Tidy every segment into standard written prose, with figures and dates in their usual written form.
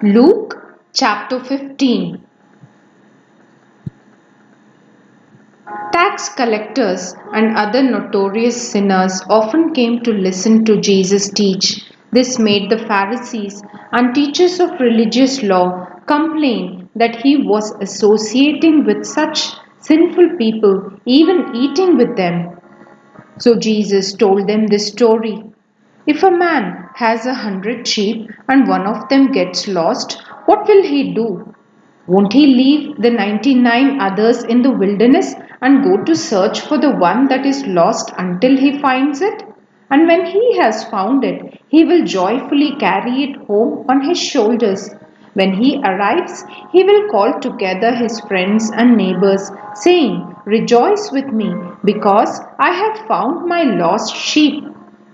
Luke chapter 15. Tax collectors and other notorious sinners often came to listen to Jesus teach. This made the Pharisees and teachers of religious law complain that he was associating with such sinful people, even eating with them. So Jesus told them this story. If a man has 100 sheep and one of them gets lost, what will he do? Won't he leave the 99 others in the wilderness and go to search for the one that is lost until he finds it? And when he has found it, he will joyfully carry it home on his shoulders. When he arrives, he will call together his friends and neighbors, saying, "Rejoice with me, because I have found my lost sheep."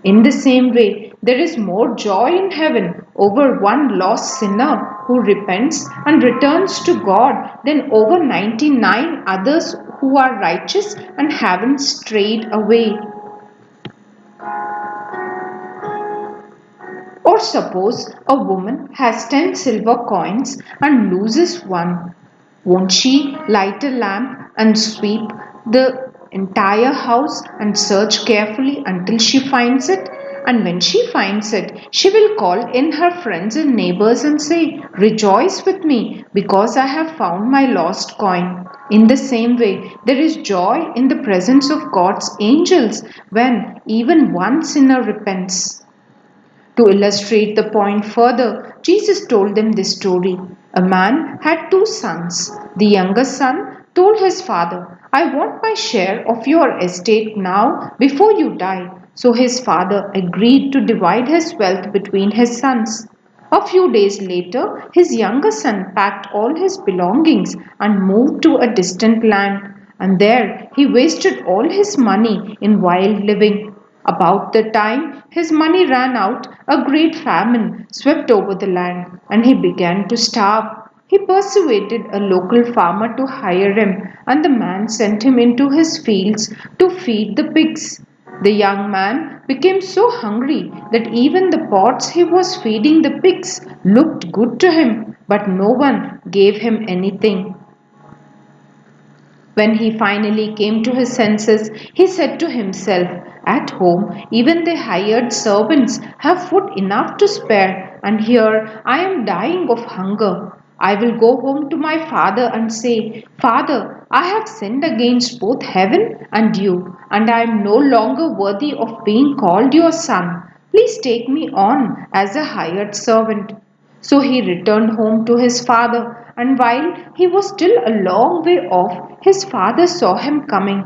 In the same way, there is more joy in heaven over one lost sinner who repents and returns to God than over 99 others who are righteous and haven't strayed away. Or suppose a woman has 10 silver coins and loses one. Won't she light a lamp and sweep the entire house and search carefully until she finds it? And when she finds it, she will call in her friends and neighbors and say, "Rejoice with me, because I have found my lost coin." In the same way, there is joy in the presence of God's angels when even one sinner repents. To illustrate the point further, Jesus told them this story. A man had two sons. The younger son told his father, "I want my share of your estate now before you die." So his father agreed to divide his wealth between his sons. A few days later, his younger son packed all his belongings and moved to a distant land. And there he wasted all his money in wild living. About the time his money ran out, a great famine swept over the land, and he began to starve. He persuaded a local farmer to hire him, and the man sent him into his fields to feed the pigs. The young man became so hungry that even the pots he was feeding the pigs looked good to him, but no one gave him anything. When he finally came to his senses, he said to himself, "At home, even the hired servants have food enough to spare, and here I am dying of hunger. I will go home to my father and say, 'Father, I have sinned against both heaven and you, and I am no longer worthy of being called your son. Please take me on as a hired servant.'" So he returned home to his father, and while he was still a long way off, his father saw him coming.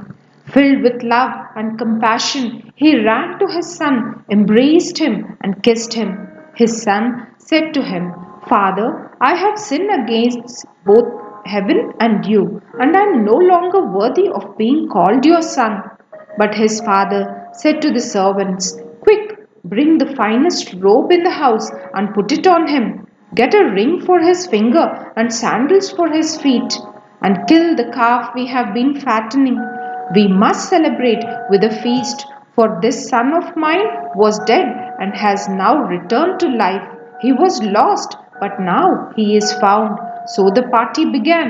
Filled with love and compassion, he ran to his son, embraced him, and kissed him. His son said to him, "Father, I have sinned against both heaven and you, and I am no longer worthy of being called your son." But his father said to the servants, "Quick, bring the finest robe in the house and put it on him. Get a ring for his finger and sandals for his feet, and kill the calf we have been fattening. We must celebrate with a feast, for this son of mine was dead and has now returned to life. He was lost, but now he is found." So the party began.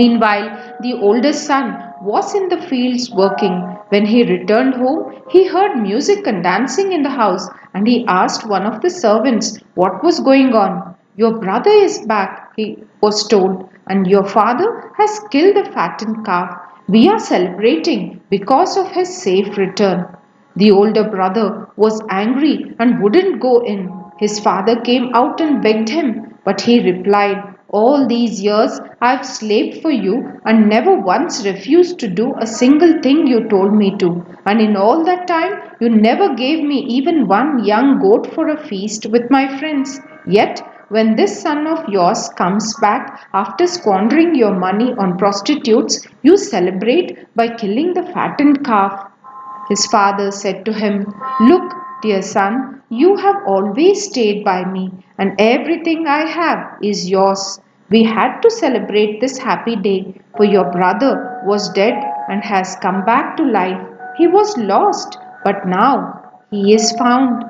Meanwhile, the oldest son was in the fields working. When he returned home, he heard music and dancing in the house, and he asked one of the servants what was going on. "Your brother is back," he was told, "and your father has killed a fattened calf. We are celebrating because of his safe return." The older brother was angry and wouldn't go in. His father came out and begged him, but he replied, "All these years I've slaved for you and never once refused to do a single thing you told me to. And in all that time, you never gave me even one young goat for a feast with my friends. Yet, when this son of yours comes back after squandering your money on prostitutes, you celebrate by killing the fattened calf." His father said to him, "Look, dear son, you have always stayed by me, and everything I have is yours. We had to celebrate this happy day, for your brother was dead and has come back to life. He was lost, but now he is found."